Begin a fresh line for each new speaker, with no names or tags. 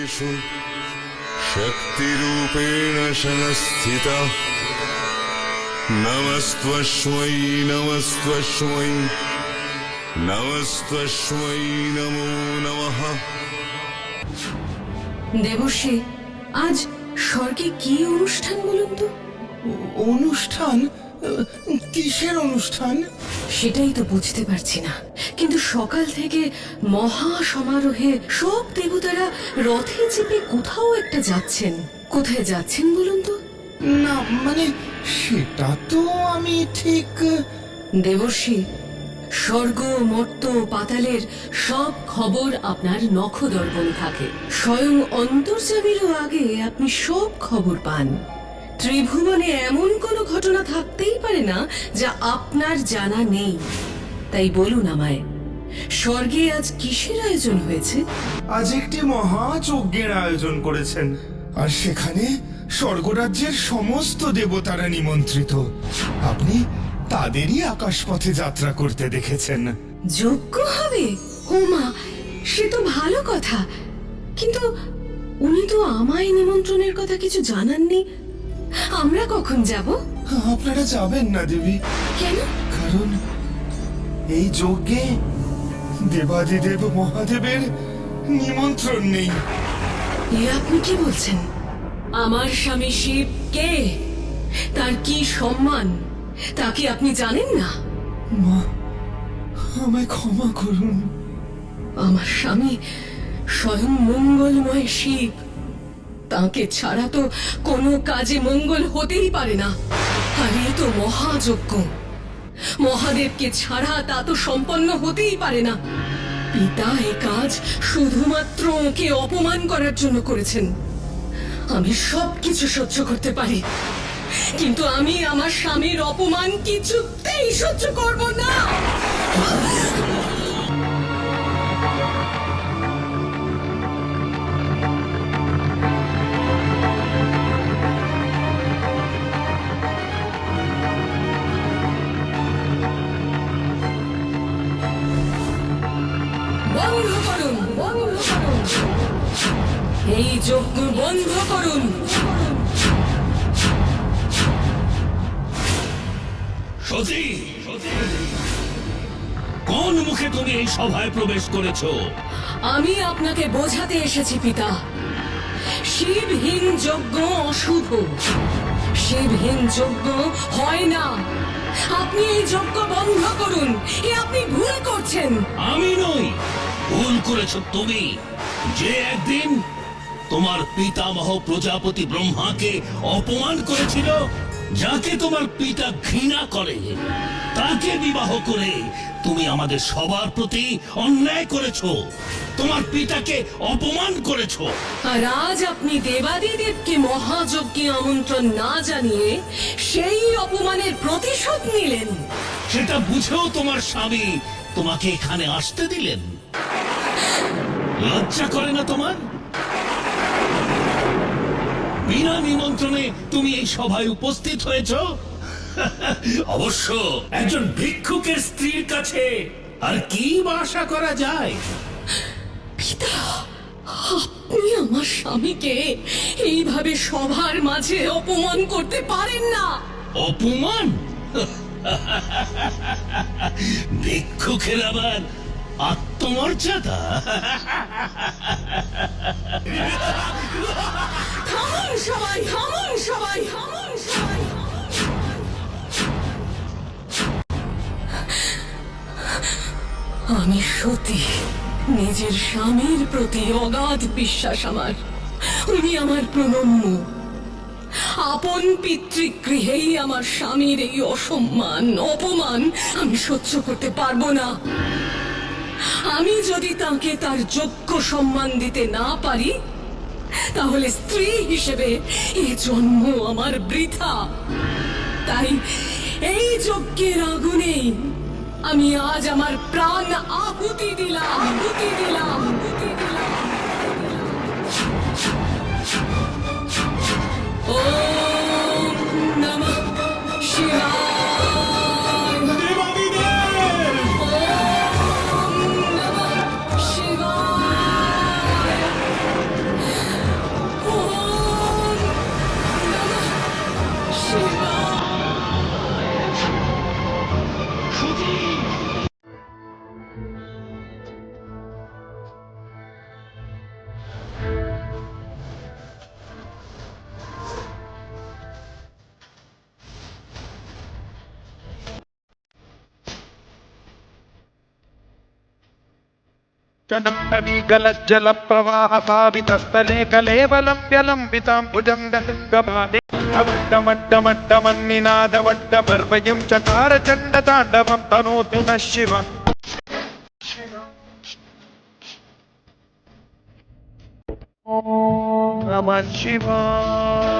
भूतेषु शक्तिरूपेण संस्थिता नमस्त्वस्मै नमस्त्वस्मै नमस्त्वस्मै नमो नमः।
দেবশ্রী, আজ স্বর্গে কি অনুষ্ঠান বলুন তো?
অনুষ্ঠান? কিসের অনুষ্ঠান?
সেটাই তো বুঝতে পারছি না, কিন্তু সকাল থেকে মহা সমারোহে সব দেবতারা রথে চেপে কোথাও একটা যাচ্ছেন। কোথায় যাচ্ছেন বলুন তো?
না মানে সেটা তো আমি ঠিক।
দেবশ্রী, স্বর্গ মর্ত পাতালের সব খবর আপনার নখদর্পণে থাকে। স্বয়ং অন্তর্যামীরও আগে আপনি সব খবর পান। ত্রিভুবনে এমন কোনো ঘটনা থাকতেই পারে না যা আপনার জানা নেই। তাই বলুন আমায়, স্বর্গে আজ কিসের আয়োজন হয়েছে?
আজ একটি মহাযজ্ঞের আয়োজন করেছেন, আর সেখানে স্বর্গরাজ্যের সমস্ত দেবতারা নিমন্ত্রিত। আপনি তাদেরই আকাশপথে যাত্রা করতে দেখেছেন।
যজ্ঞ হবে? ওমা, সে তো ভালো কথা, কিন্তু উনি তো আমায় নিমন্ত্রণের কথা কিছু জানাননি। আমরা কখন যাব?
আপনারা যাবেন না দেবী।
কেন?
কারণ এই যজ্ঞে দেবাদিদেব মহাদেবের নিমন্ত্রণ নেই।
এ আপনি কি বলছেন? আমার স্বামী শিব কে? তার কি সম্মান তা কি আপনি জানেন না?
মা, আমায় ক্ষমা করুন।
আমার স্বামী স্বয়ং মঙ্গলময় শিব। তাকে ছাড়া তো কোনো কাজে মঙ্গল হতেই পারে না। আর এ তো মহাযজ্ঞ, মহাদেবকে ছাড়া তা তো সম্পন্ন হতেই পারে না। পিতা এ কাজ শুধুমাত্র ওকে অপমান করার জন্য করেছেন। আমি সবকিছু সহ্য করতে পারি, কিন্তু আমি আমার স্বামীর অপমান কিছুতেই সহ্য করব না। বন্ধ করুন, বন্ধ করুন, এই যজ্ঞ বন্ধ করুন।
সতী, কোন মুখে তুমি এই সভায় প্রবেশ করেছো?
আমি আপনাকে বোঝাতে এসেছি পিতা, শিবহীন যজ্ঞ অশুভ। শিবহীন যজ্ঞ হয় না। আপনি এই যজ্ঞ বন্ধ করুন। এ আপনি ভুল করছেন।
আমি নই, ভুল করেছো তুমি, যে একদিন তোমার পিতামহ প্রজাপতি ব্রহ্মাকে অপমান করেছিল। যাকে তোমার পিতা ঘৃণা করে তাকে বিবাহ করে তুমি আমাদের সবার প্রতি অন্যায় করেছো, তোমার পিতাকে অপমান করেছো।
আর আজ আপনি দেবাদিদেবকে মহাযজ্ঞে আমন্ত্রণ না জানিয়ে সেই অপমানের প্রতিশোধ নিলেন।
সেটা বুঝেও তোমার স্বামী তোমাকে এখানে আসতে দিলেন? লজ্জা করে না তোমার? বিনা নিমন্ত্রণে তুমি এই সভায় উপস্থিত হয়েছ? অবশ্য একজন ভিক্ষুকের স্ত্রীর কাছে আর কি বা আশা করা যায়?
পিতা, আপনি আমার স্বামীকে এইভাবে সবার মাঝে অপমান করতে পারেন না।
অপমান? ভিক্ষুকের আবার আত্মমর্যাদা?
থামুন সবাই, থামুন সবাই, থামুন সবাই। আমি সতী, নিজের স্বামীর প্রতি অগাধ বিশ্বাস আমার। উনি আমার প্রণম্য। আপন পিতৃগৃহেই আমার স্বামীর এই অসম্মান অপমান আমি সহ্য করতে পারবো না। আমি যদি তাকে তার যোগ্য সম্মান দিতে না পারি, তাহলে স্ত্রী হিসেবে এই জন্ম আমার বৃথা। তাই এই যজ্ঞের আগুনেই আমি আজ আমার প্রাণ আহুতি দিলাম, আহুতি দিলাম, আহুতি দিলাম। ওম নমঃ শিবায়। ওম নমঃ শিবায়।
जलप्रवाहभावितस्थले कलेवलं व्यलम्बितां भुजङ्गलिङ्गपादे अवड्डमड्डमड्डमन्निनादवड्डपर्वयं चकारचण्डताण्डवं तनोतु नः शिव नमः शिवाय